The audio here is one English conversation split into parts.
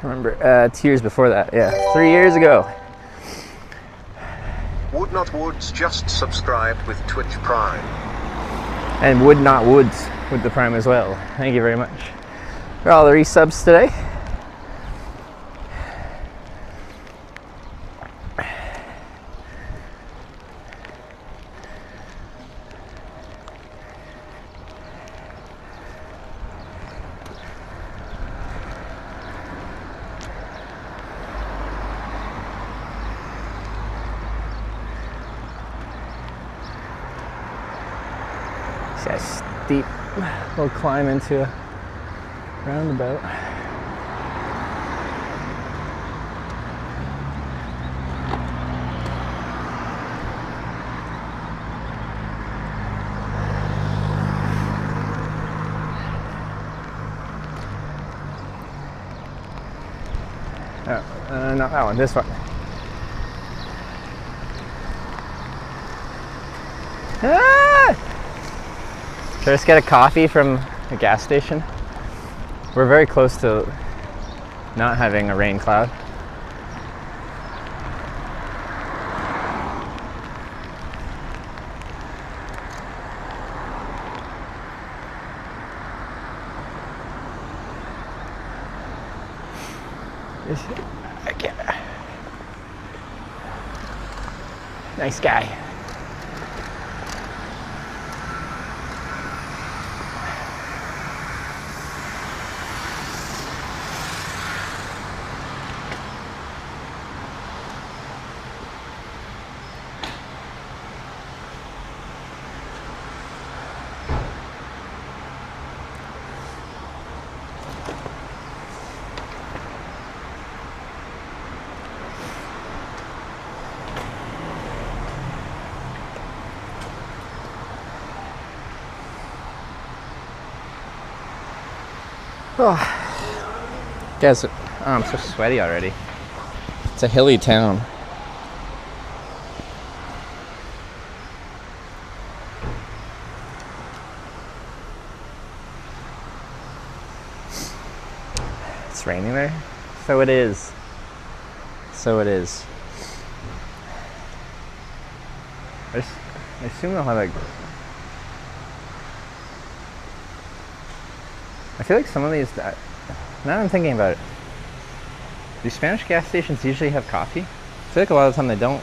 Remember, 2 years before that, yeah, 3 years ago. Would Not Woods just subscribed with Twitch Prime. And Would Not Woods with the Prime as well. Thank you very much for all the resubs today. It's a steep little climb into a roundabout. Not that one, this one. Ah! Should I just get a coffee from a gas station? We're very close to not having a rain cloud. I can't. Nice guy. Oh, guys, I'm so sweaty already. It's a hilly town. It's raining there? So it is. So it is. I assume they'll have a... I feel like some of these, now that I'm thinking about it, do Spanish gas stations usually have coffee? I feel like a lot of the time they don't.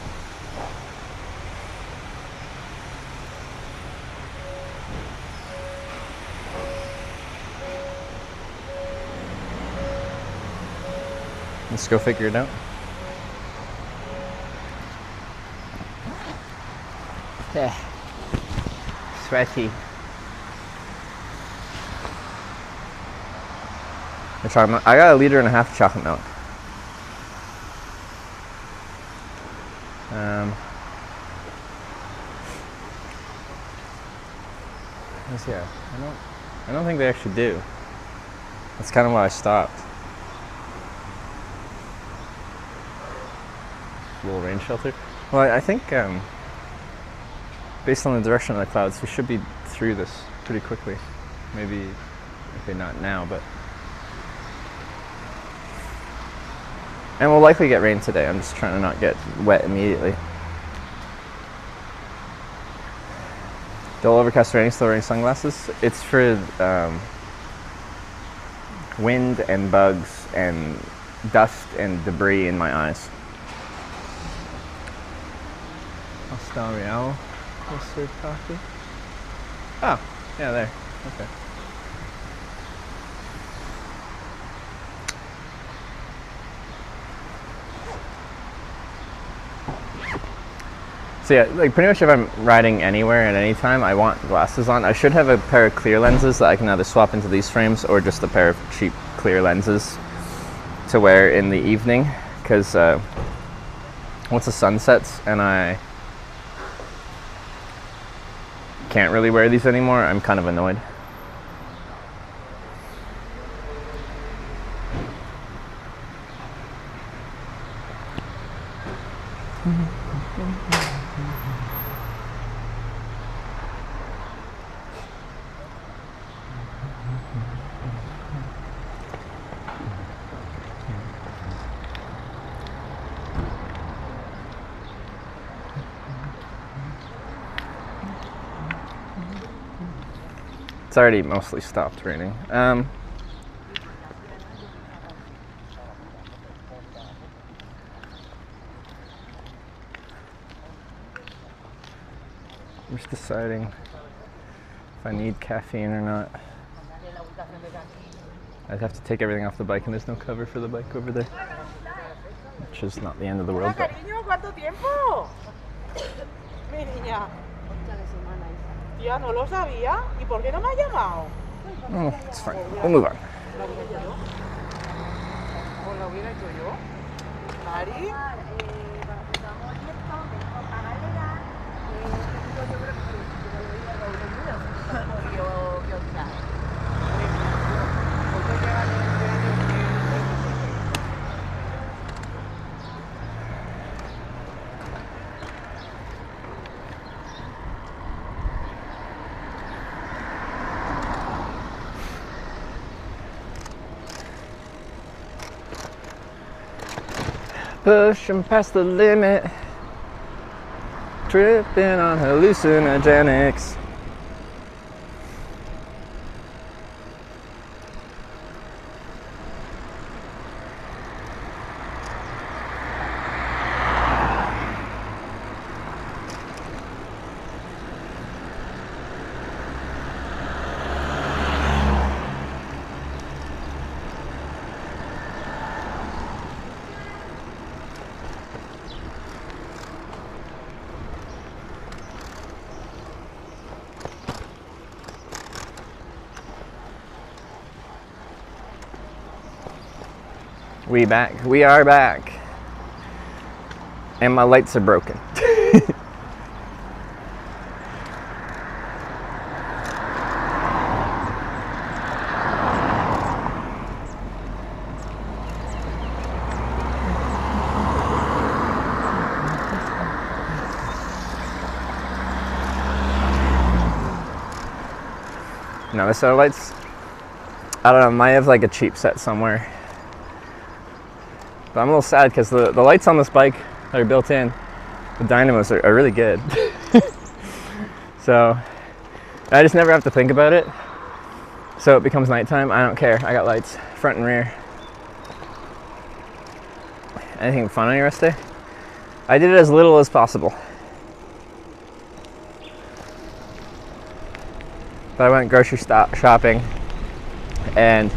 Let's go figure it out. Yeah. Sweaty. I got 1.5 liters of chocolate milk. Yeah, I don't think they actually do. That's kind of why I stopped. Little rain shelter. Well, I think based on the direction of the clouds, we should be through this pretty quickly. Maybe, okay, not now, but. And we'll likely get rain today. I'm just trying to not get wet immediately. Dull overcast raining, still wearing sunglasses. It's for wind and bugs and dust and debris in my eyes. Hostel Real will serve coffee. Oh, yeah, there. Okay. So yeah, like pretty much if I'm riding anywhere at any time, I want glasses on. I should have a pair of clear lenses that I can either swap into these frames or just a pair of cheap clear lenses to wear in the evening, because once the sun sets and I can't really wear these anymore, I'm kind of annoyed. It's already mostly stopped raining. I'm just deciding if I need caffeine or not. I'd have to take everything off the bike, and there's no cover for the bike over there, which is not the end of the world. But ¿Cuánto tiempo? Mi niña. Tía, no lo sabía. ¿Y por qué no me ha llamado? oh, it's fine. We'll move on. ¿O lo hubiera hecho yo? ¿Mari? Pushing past the limit, tripping on hallucinogenics. We are back. And my lights are broken. No, this set of lights, I don't know, might have like a cheap set somewhere. But I'm a little sad because the lights on this bike that are built in, the dynamos are really good. So I just never have to think about it. So it becomes nighttime, I don't care. I got lights, front and rear. Anything fun on your rest day? I did it as little as possible. But I went grocery shopping, and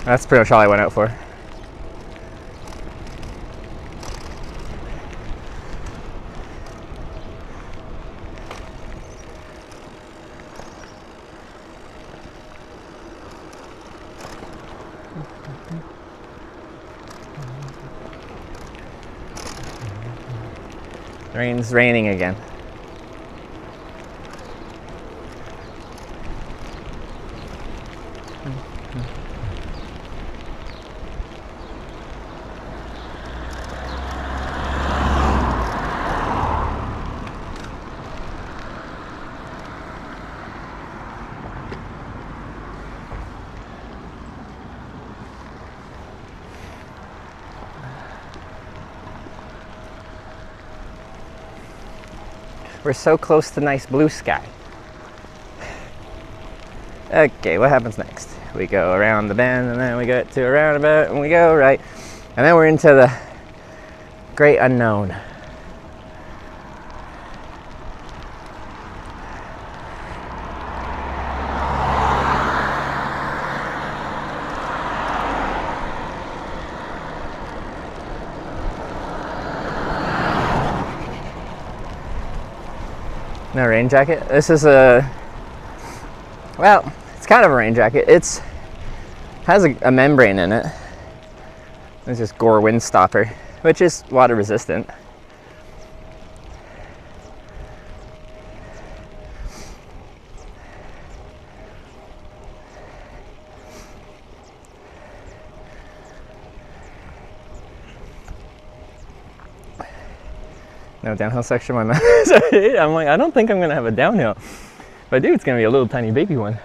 that's pretty much all I went out for. Rain's raining again. We're so close to nice blue sky. Okay, what happens next? We go around the bend, and then we get to a roundabout, and we go right. And then we're into the great unknown. No rain jacket. This is well, it's kind of a rain jacket. It's has a membrane in it. It's just Gore wind stopper, which is water resistant. No downhill section, my mouth. I'm like, I don't think I'm gonna have a downhill. If I do, it's gonna be a little tiny baby one.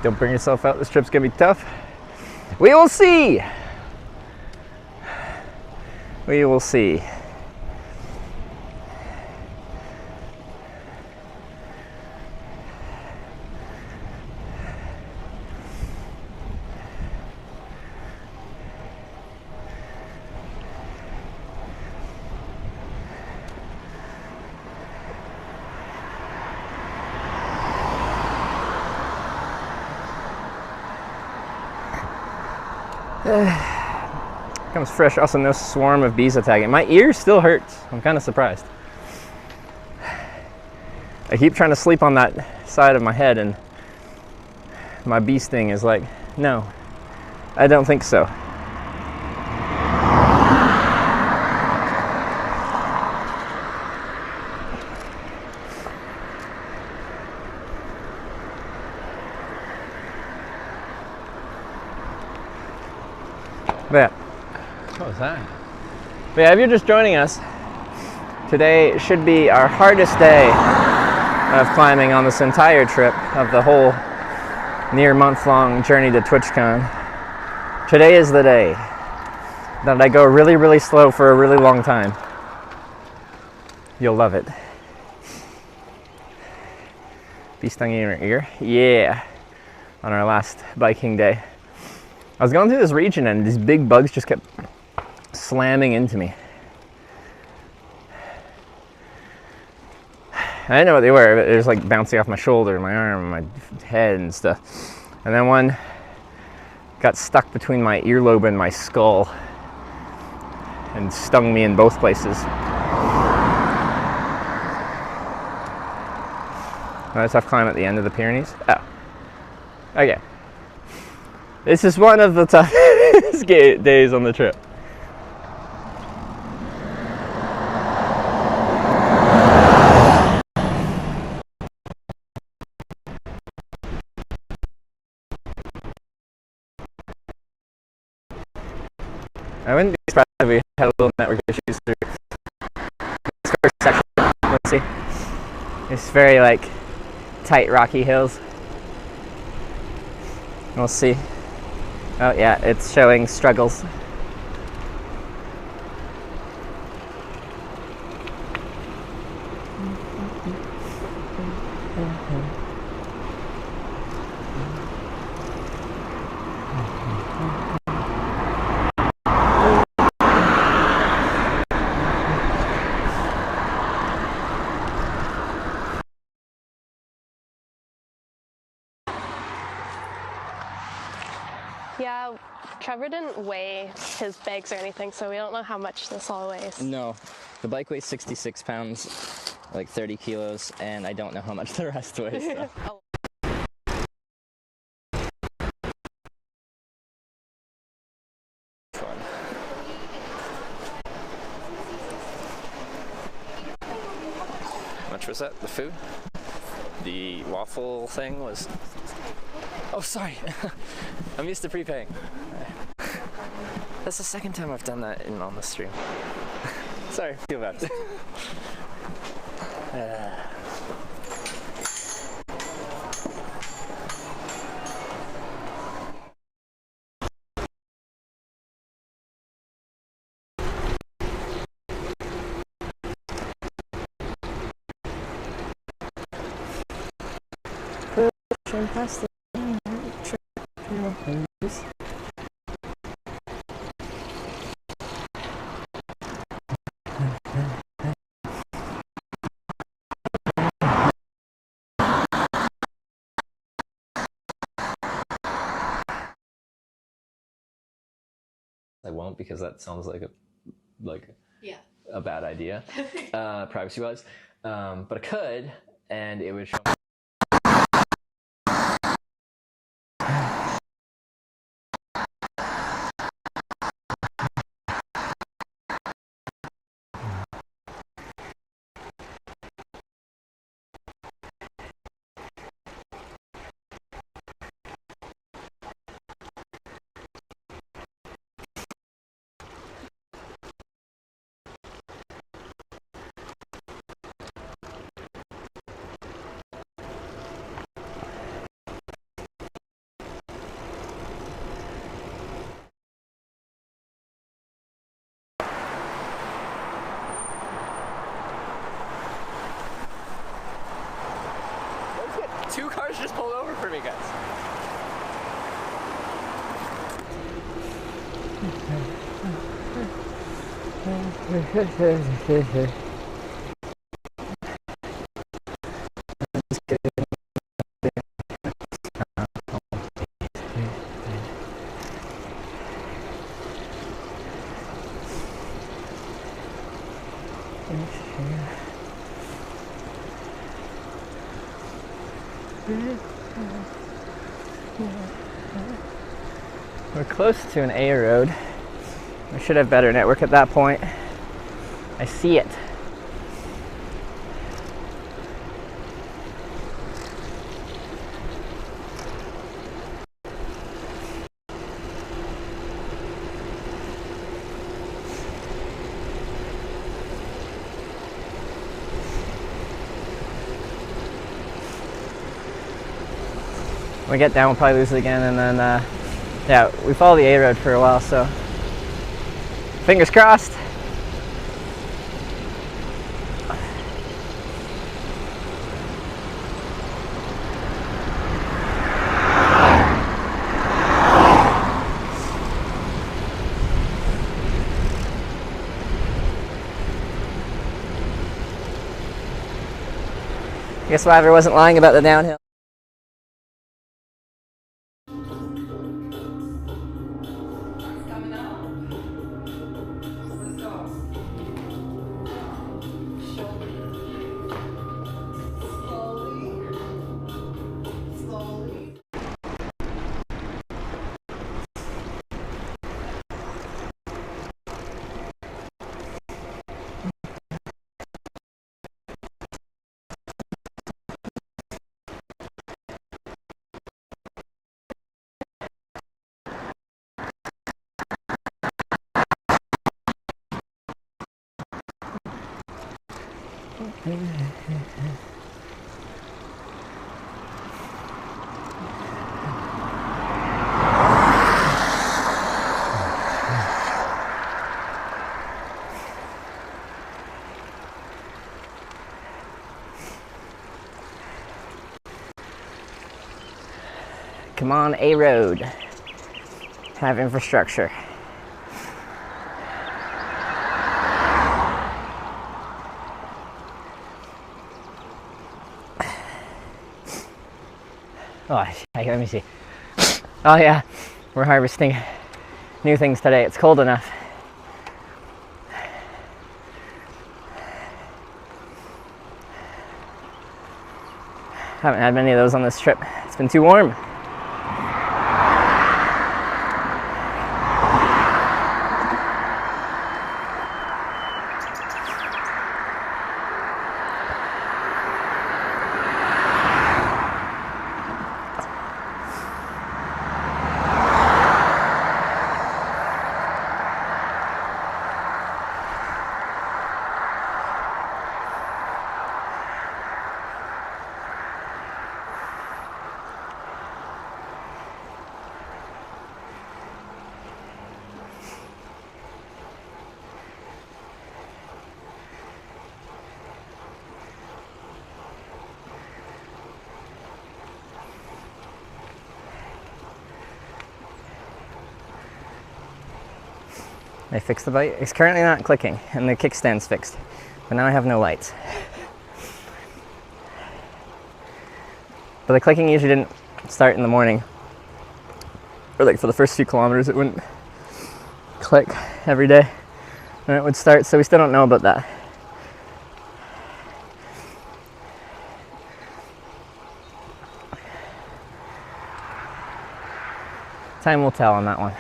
Don't bring yourself out. This trip's gonna be tough. We will see. We will see. Comes fresh. Also, no swarm of bees attacking. My ear still hurts. I'm kind of surprised. I keep trying to sleep on that side of my head, and my bee sting is like, no, I don't think so. But what was that? But yeah, if you're just joining us, today should be our hardest day of climbing on this entire trip of the whole near month-long journey to TwitchCon. Today is the day that I go really, really slow for a really long time. You'll love it. Bee stung in your ear? Yeah. On our last biking day. I was going through this region and these big bugs just kept slamming into me. I didn't know what they were, but it was like bouncing off my shoulder, my arm, my head and stuff. And then one got stuck between my earlobe and my skull and stung me in both places. Another tough climb at the end of the Pyrenees. Oh. Okay. This is one of the toughest days on the trip. I wouldn't be surprised if we had a little network issues through this first section. Let's see. It's very like tight rocky hills. We'll see. Oh yeah, it's showing struggles. Yeah, Trevor didn't weigh his bags or anything, so we don't know how much this all weighs. No, the bike weighs 66 pounds, like 30 kilos, and I don't know how much the rest weighs. So. Oh. How much was that? The food? The waffle thing was... Oh, sorry. I'm used to prepaying. That's the second time I've done that on the stream. Sorry, feel bad. Fantastic. I won't because that sounds like Yeah. a bad idea, privacy-wise. But I could, and it would show me. Two cars just pulled over for me, guys. We're close to an A road. We should have better network at that point. I see it. When we get down, we'll probably lose it again, and then, yeah, we follow the A road for a while, so fingers crossed. I guess Wyver wasn't lying about the downhill. Come on, A road. Have infrastructure. Oh, let me see. Oh yeah, we're harvesting new things today. It's cold enough. Haven't had many of those on this trip. It's been too warm. I fixed the bike. It's currently not clicking, and the kickstand's fixed. But now I have no lights. But the clicking usually didn't start in the morning. Or like for the first few kilometers it wouldn't. click every day when it would start, so we still don't know about that. Time will tell on that one.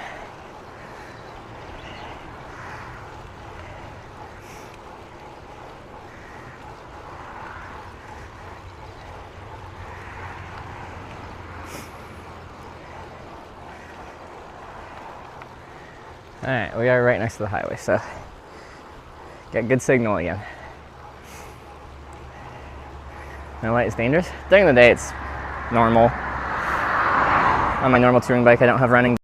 All right, we are right next to the highway, so get good signal again. No light is dangerous. During the day, it's normal. On my normal touring bike, I don't have running.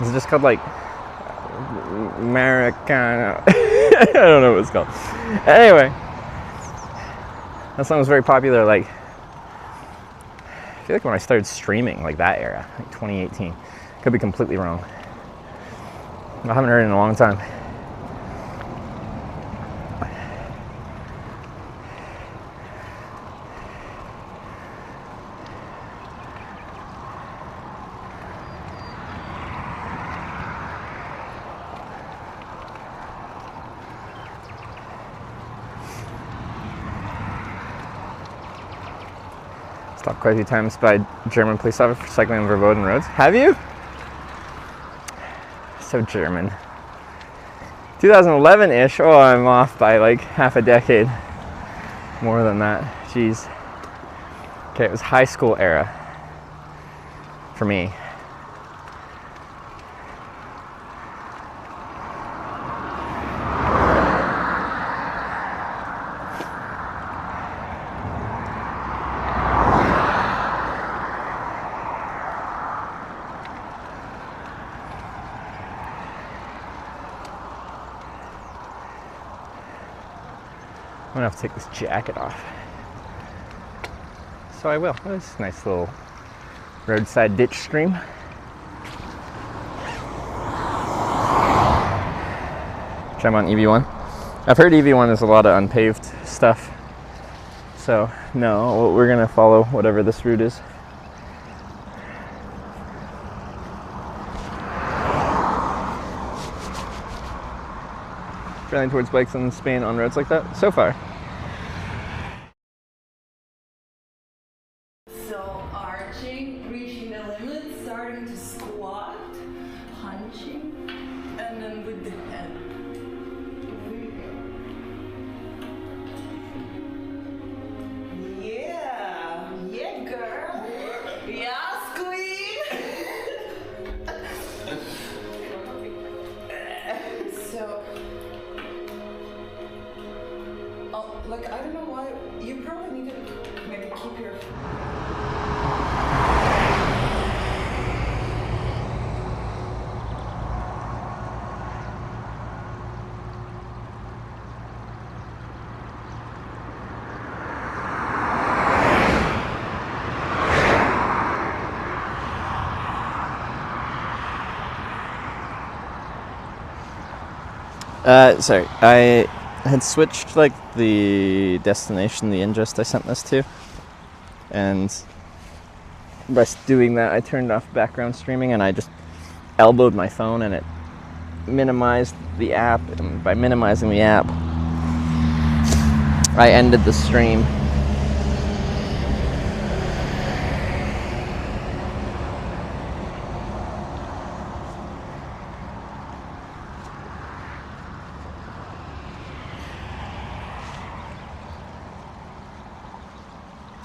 It's just called like Americana. I don't know what it's called. Anyway, that song was very popular. Like, I feel like when I started streaming, like that era, like 2018. Could be completely wrong. I haven't heard it in a long time. Stopped quite a few times by German police officers for cycling on verboten roads. Have you? So German. 2011-ish. Oh, I'm off by like half a decade. More than that. Jeez. Okay, it was high school era for me. gonna have to take this jacket off. So I will. Oh, this is a nice little roadside ditch stream. Which I'm on EV1. I've heard EV1 is a lot of unpaved stuff. So no, we're gonna follow whatever this route is. Driving towards bikes in Spain on roads like that? So far. So arching, reaching the limit, starting to squat, punching, and then with the head. Yeah, yeah, girl. Yes, queen. So, like, I don't know why, you probably need to maybe keep your... Sorry, I had switched like the destination, the ingest I sent this to, and by doing that I turned off background streaming and I just elbowed my phone and it minimized the app, and by minimizing the app I ended the stream.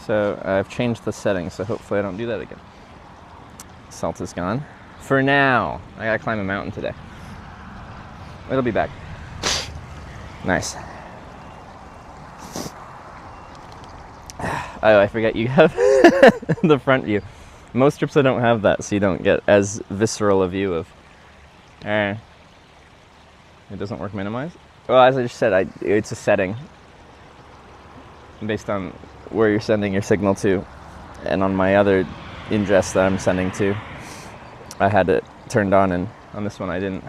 So I've changed the settings, so hopefully I don't do that again. Salt is gone. For now. I gotta climb a mountain today. It'll be back. Nice. Oh, I forget you have the front view. Most trips I don't have that, so you don't get as visceral a view of... it doesn't work minimized? Well, as I just said, it's a setting based on where you're sending your signal to, and on my other ingest that I'm sending to, I had it turned on, and on this one I didn't.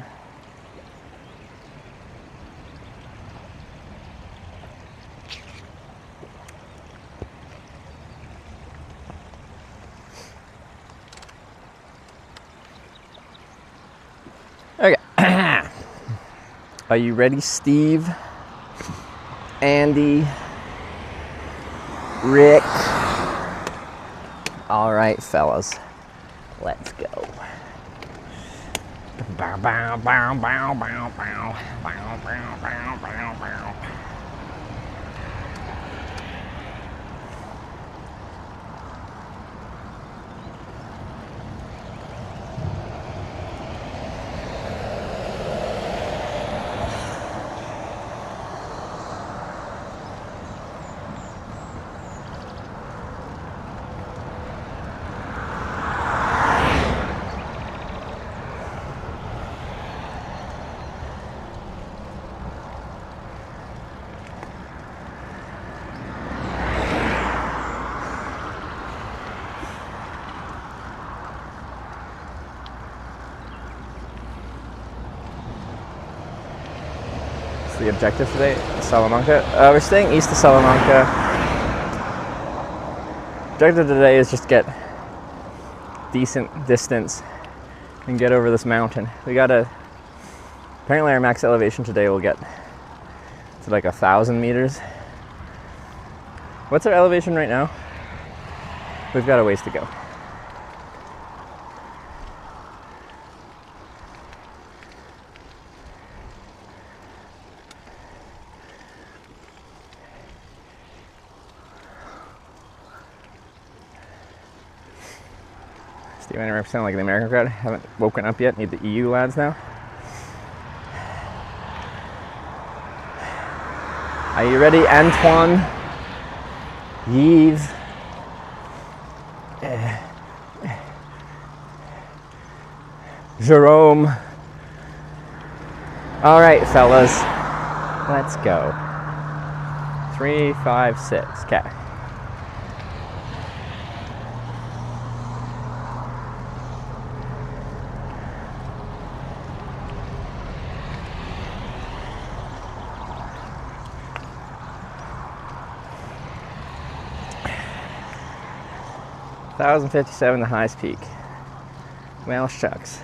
Okay. Are you ready, Steve? Andy? Rick? All right, fellas, let's go. Bow, bow, bow, bow, bow, bow, bow, bow, bow, bow, bow. The objective today, Salamanca. We're staying east of Salamanca. Objective today is just get decent distance and get over this mountain. Apparently our max elevation today will get to like 1,000 meters. What's our elevation right now? We've got a ways to go. Steve, I represent like the American crowd. Haven't woken up yet. Need the EU lads now. Are you ready, Antoine? Yves? Jerome? All right, fellas. Let's go. 3, 5, 6. Okay. $1,057, the highest peak. Well, shucks.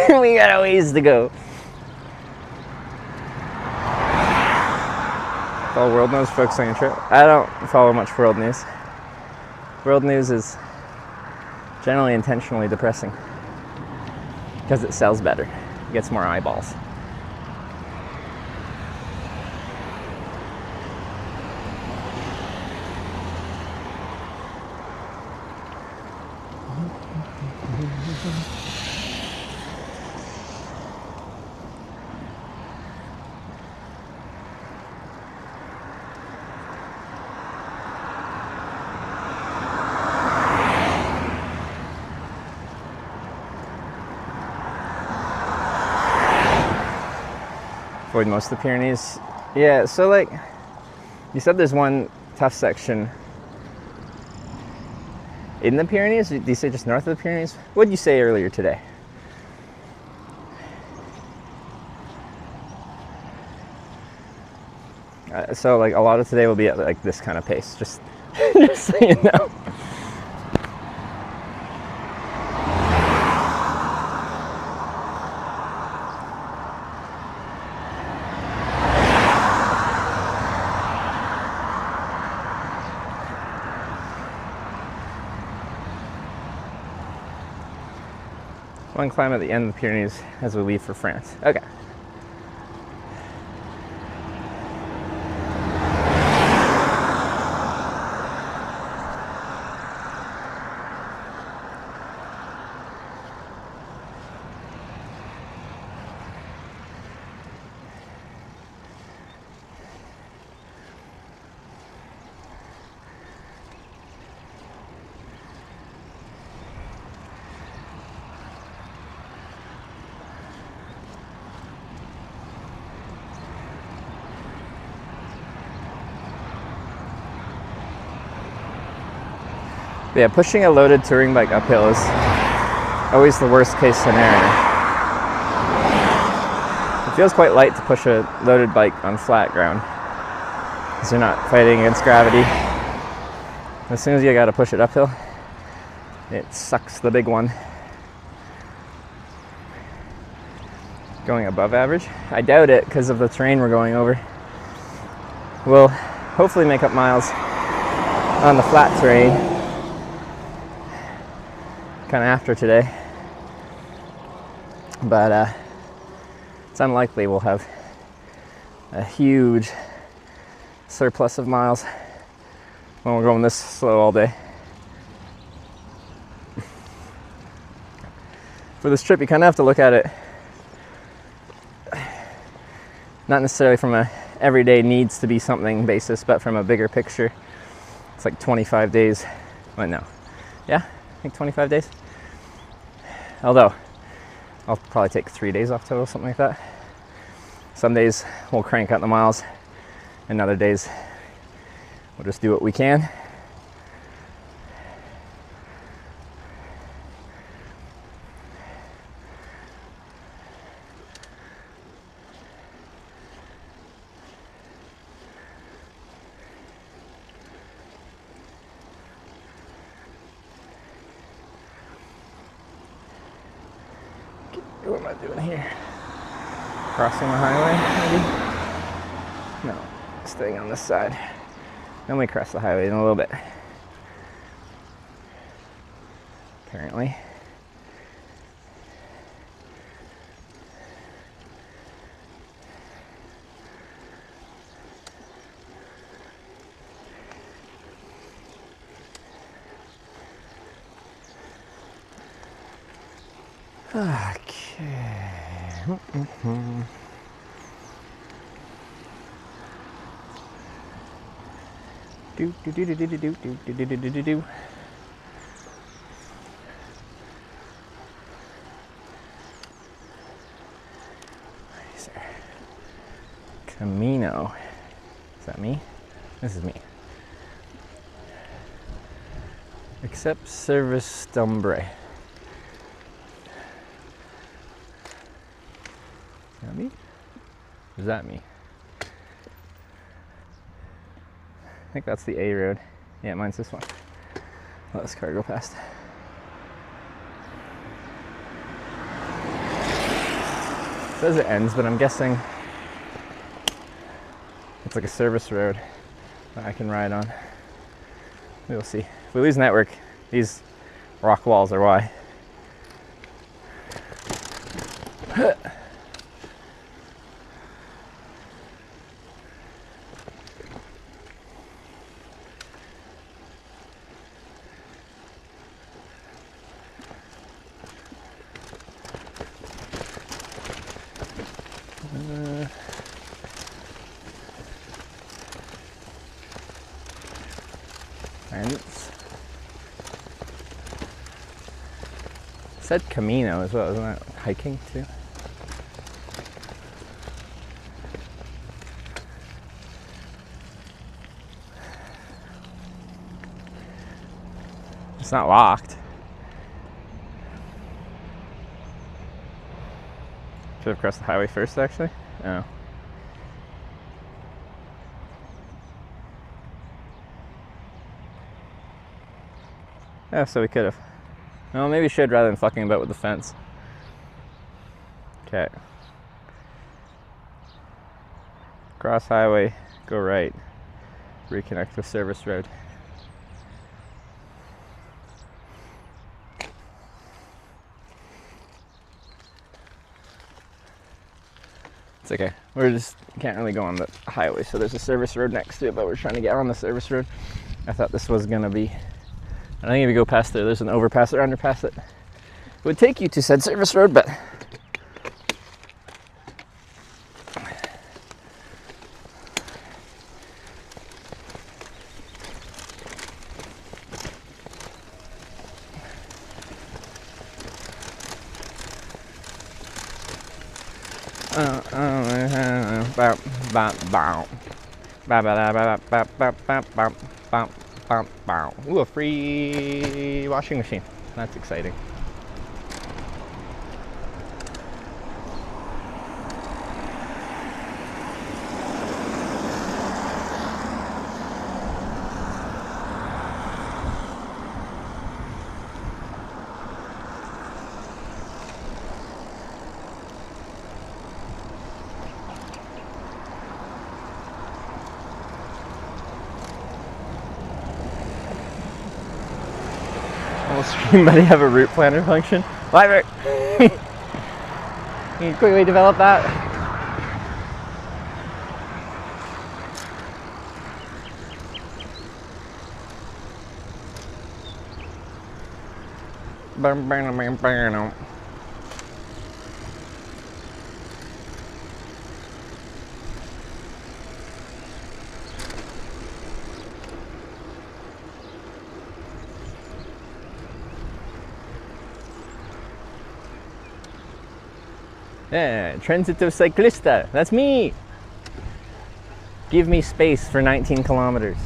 We got a ways to go. Follow world news, focus on your trip. I don't follow much world news. World news is generally intentionally depressing because it sells better. It gets more eyeballs. Avoid most of the Pyrenees. Yeah, so like you said, there's one tough section in the Pyrenees. Did you say just north of the Pyrenees? What did you say earlier today? So like a lot of today will be at like this kind of pace, just just so you know. One climb at the end of the Pyrenees as we leave for France. Okay. Yeah, pushing a loaded touring bike uphill is always the worst case scenario. It feels quite light to push a loaded bike on flat ground because you're not fighting against gravity. As soon as you gotta push it uphill, it sucks the big one. Going above average? I doubt it because of the terrain we're going over. We'll hopefully make up miles on the flat terrain kind of after today, but it's unlikely we'll have a huge surplus of miles when we're going this slow all day. For this trip, you kind of have to look at it not necessarily from a everyday needs to be something basis, but from a bigger picture. It's like 25 days. Well, no. Yeah, I think 25 days. Although, I'll probably take 3 days off total, something like that. Some days we'll crank out the miles, and other days we'll just do what we can. What am I doing here? Crossing the highway, maybe? No, staying on this side. Then we cross the highway in a little bit. Apparently. Okay. Do do do do do do do do do do do do do. Camino. Is that me? This is me. Accept service Dumbre. Is that me? Or is that me? I think that's the A road. Yeah, mine's this one. Let this car go past. It says it ends, but I'm guessing it's like a service road that I can ride on. We'll see. If we lose network, these rock walls are why. Fence. It said Camino as well, isn't that hiking too? It's not locked. Should have crossed the highway first, actually. Oh. Yeah, so we could have. Well, maybe we should rather than fucking about with the fence. Okay. Cross highway, go right. Reconnect with service road. It's okay. We're just can't really go on the highway, so there's a service road next to it, but we're trying to get on the service road. I thought this was gonna be. I think if you go past there's an overpass or underpass that would take you to said service road, but ooh, a free washing machine. That's exciting. Stream buddy have a route planner function? Library! Can you quickly develop that? Yeah, transitive cyclista, that's me! Give me space for 19 kilometers.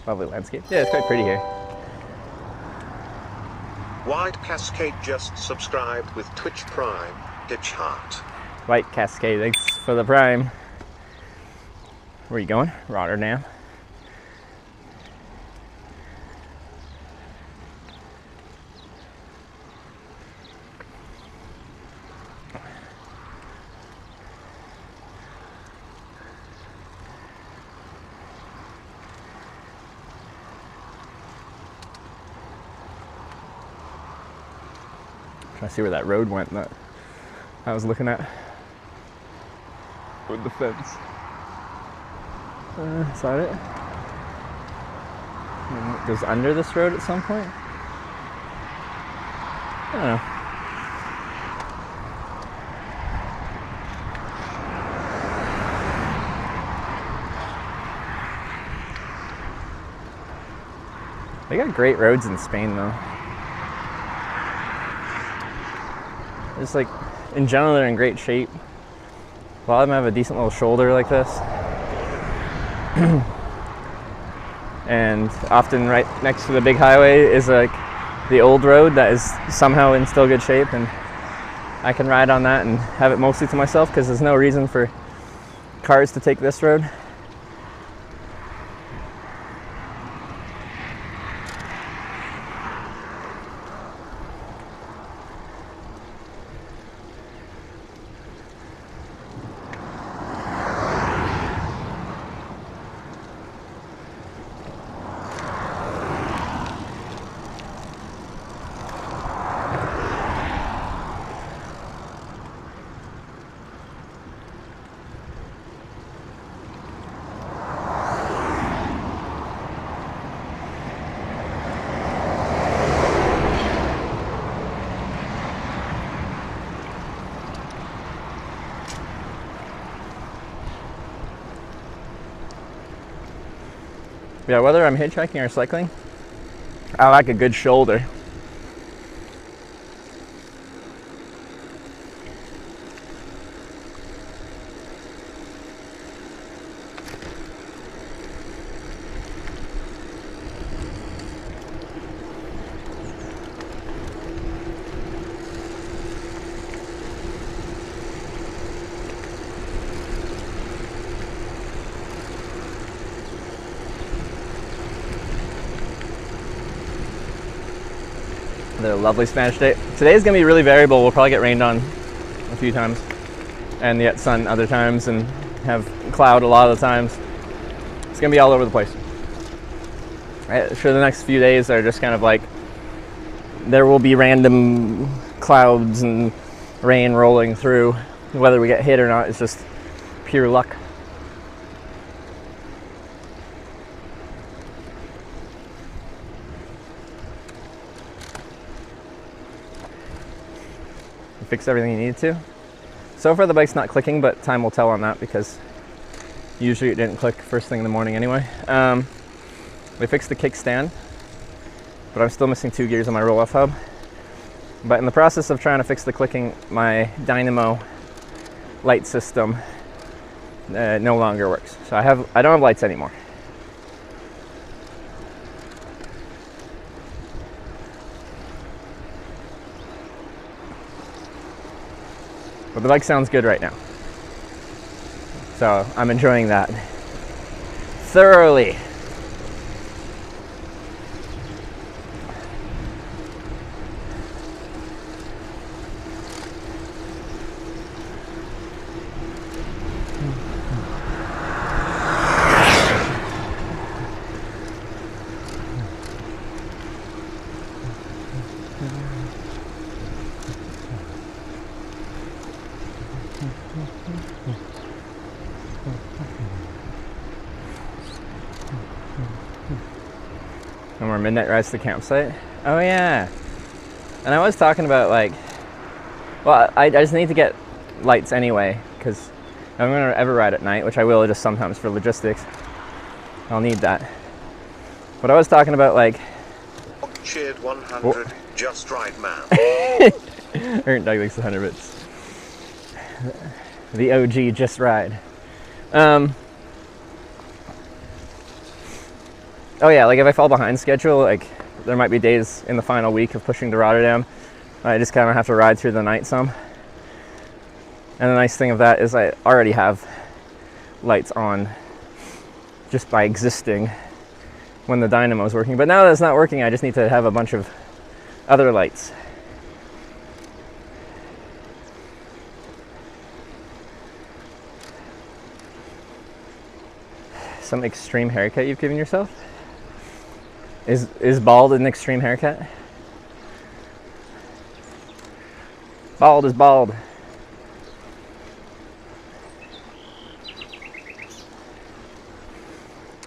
Lovely landscape. Yeah, it's quite pretty here. White Cascade just subscribed with Twitch Prime. Ditch heart. White Cascade, thanks for the prime. Where are you going? Rotterdam. Trying to see where that road went. That I was looking at with the fence. Is that it? And it goes under this road at some point? I don't know. They got great roads in Spain though. It's like, in general they're in great shape. A lot of them have a decent little shoulder like this. And often right next to the big highway is like the old road that is somehow in still good shape, and I can ride on that and have it mostly to myself because there's no reason for cars to take this road. Yeah, whether I'm hitchhiking or cycling, I like a good shoulder. A lovely Spanish day. Today is going to be really variable. We'll probably get rained on a few times and yet sun other times and have cloud a lot of the times. It's going to be all over the place. Right? Sure, the next few days are just kind of like there will be random clouds and rain rolling through. Whether we get hit or not is just pure luck. Fixed everything you needed to. So far the bike's not clicking, but time will tell on that because usually it didn't click first thing in the morning anyway. We fixed the kickstand, but I'm still missing 2 gears on my roll-off hub. But in the process of trying to fix the clicking, my dynamo light system no longer works. So I don't have lights anymore. But the bike sounds good right now. So I'm enjoying that thoroughly. No more midnight rides to the campsite. Oh yeah. And I was talking about like, well, I just need to get lights anyway, because if I'm gonna ever ride at night, which I will just sometimes for logistics, I'll need that. But I was talking about like, Cheered 100, just right, man. Earned Doug likes the 100 bits. The OG just ride. Oh yeah, like if I fall behind schedule, like there might be days in the final week of pushing to Rotterdam, I just kind of have to ride through the night some. And the nice thing of that is I already have lights on just by existing when the dynamo is working. But now that it's not working, I just need to have a bunch of other lights. Some extreme haircut you've given yourself? Is bald an extreme haircut? Bald is bald.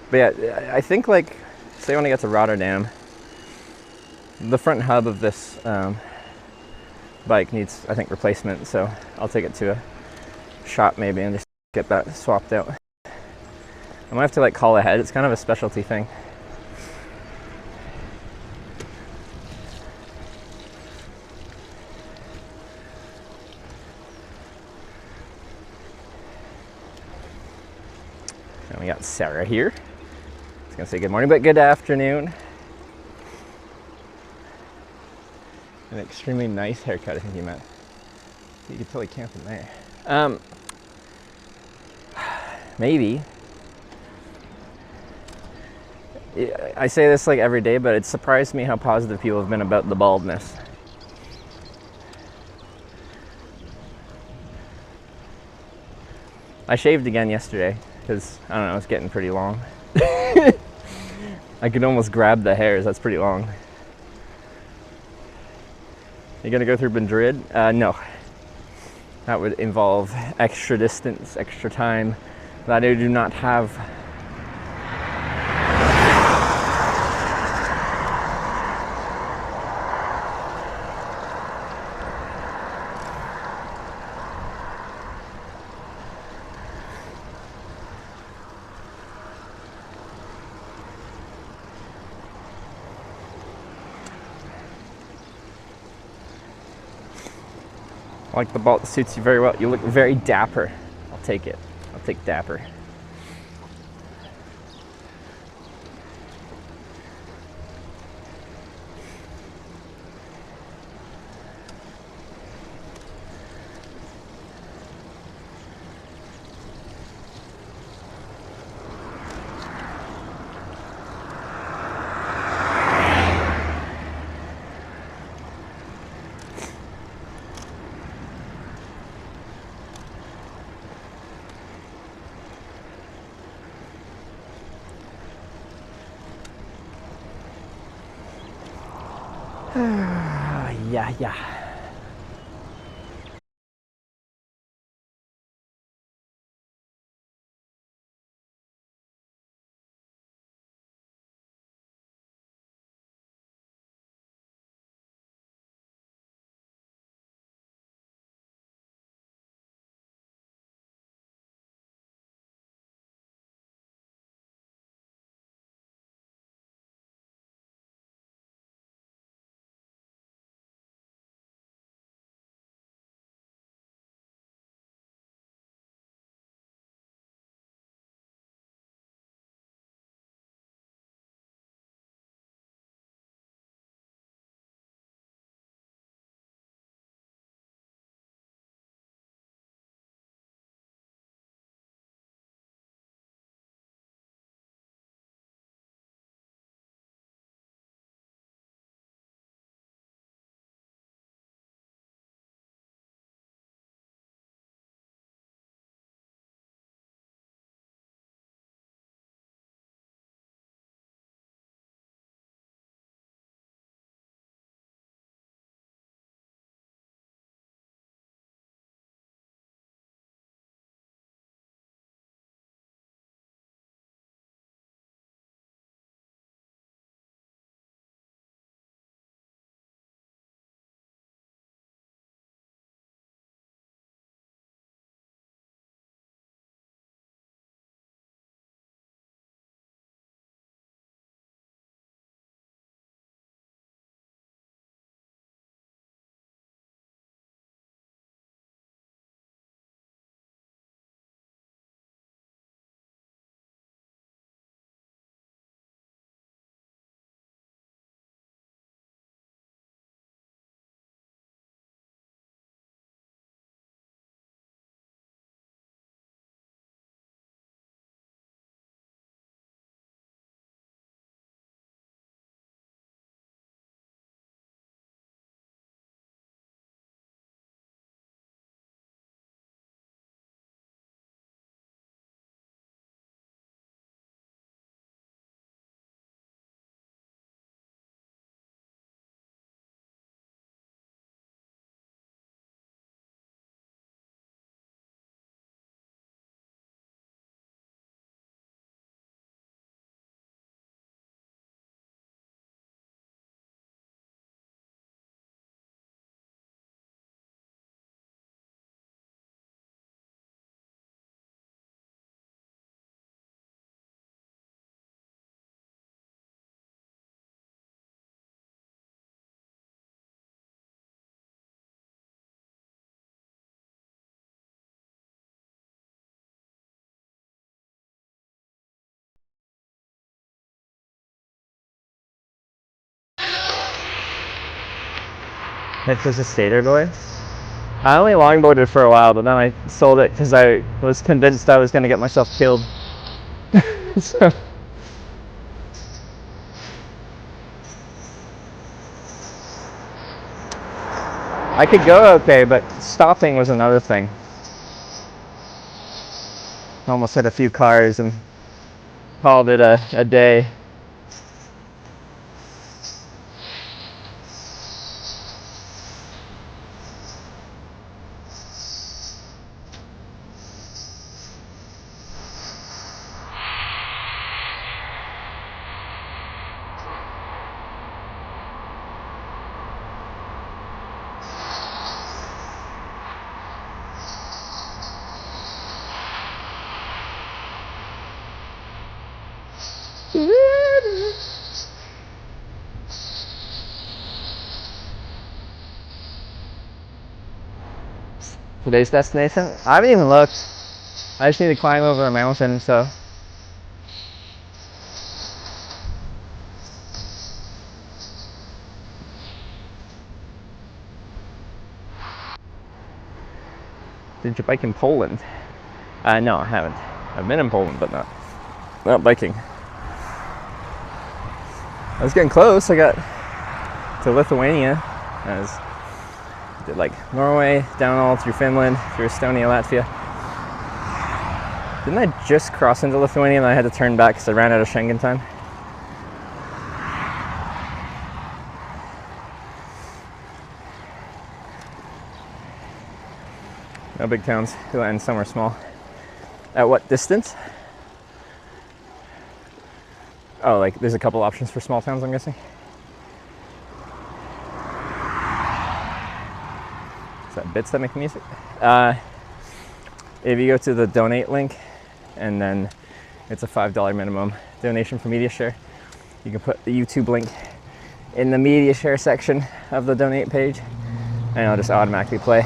But yeah, I think like, say when I get to Rotterdam, the front hub of this bike needs, I think, replacement. So I'll take it to a shop maybe and just get that swapped out. I might have to like call ahead. It's kind of a specialty thing. And we got Sarah here. I was gonna say good morning, but good afternoon. An extremely nice haircut, I think you meant. You could totally camp in there. Maybe. I say this like every day, but it surprised me how positive people have been about the baldness. I shaved again yesterday because, I don't know, it's getting pretty long. I could almost grab the hairs, that's pretty long. You gonna go through Madrid? No. That would involve extra distance, extra time that I do not have. I like the belt, suits you very well. You look very dapper. I'll take it. I'll take dapper. Yeah. It was a skater boy. I only longboarded for a while, but then I sold it because I was convinced I was going to get myself killed. So. I could go okay, but stopping was another thing. Almost hit a few cars and called it a day. Today's destination? I haven't even looked. I just need to climb over a mountain, so. Did you bike in Poland? No, I haven't. I've been in Poland, but not biking. I was getting close. I got to Lithuania. Did like Norway, down all through Finland, through Estonia, Latvia. Didn't I just cross into Lithuania and I had to turn back because I ran out of Schengen time? No big towns, we'll end somewhere small. At what distance? Oh, like there's a couple options for small towns, I'm guessing. Is that bits that make music? If you go to the donate link, and then it's a $5 minimum donation for media share, you can put the YouTube link in the media share section of the donate page, and it'll just automatically play.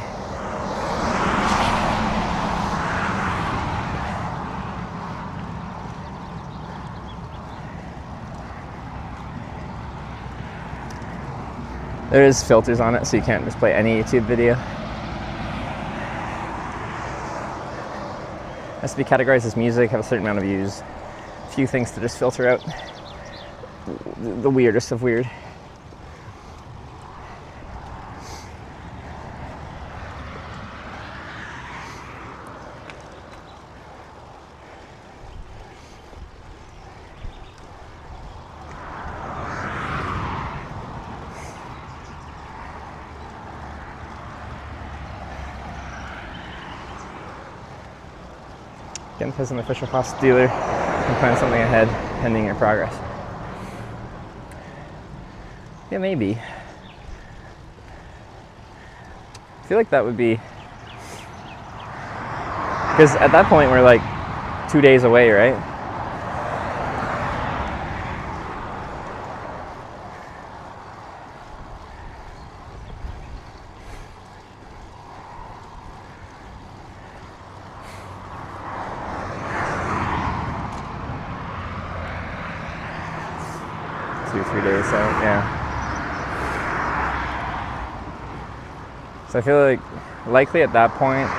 There is filters on it, so you can't just play any YouTube video. It has to be categorized as music, have a certain amount of views. A few things to just filter out the weirdest of weird. Ghent has an official Haas dealer. You can find something ahead, pending your progress. Yeah, maybe. I feel like that would be... Because at that point we're like 2 days away, right? So I feel like likely at that point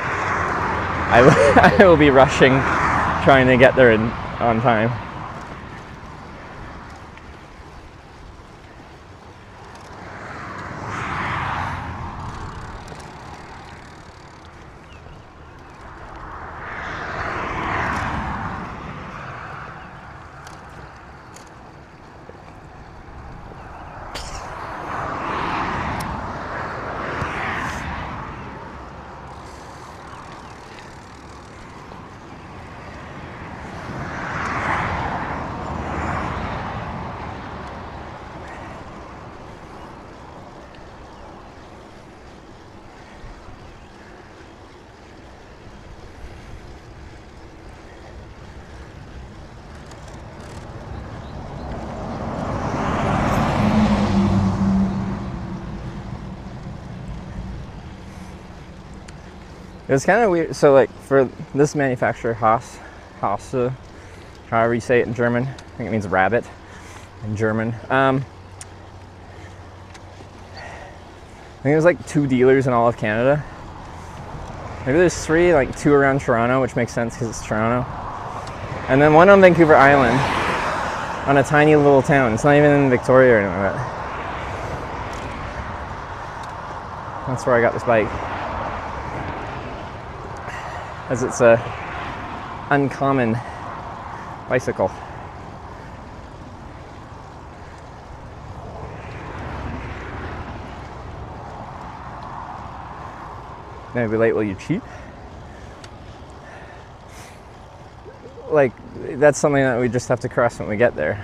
I will be rushing, trying to get there on time. It was kind of weird. So like for this manufacturer, Haas, however you say it in German, I think it means rabbit in German. think there's like 2 dealers in all of Canada. Maybe there's 3, like 2 around Toronto, which makes sense because it's Toronto. And then 1 on Vancouver Island, on a tiny little town. It's not even in Victoria or anything like that. That's where I got this bike. As it's a uncommon bicycle. Maybe late, will you cheat? Like, that's something that we just have to cross when we get there.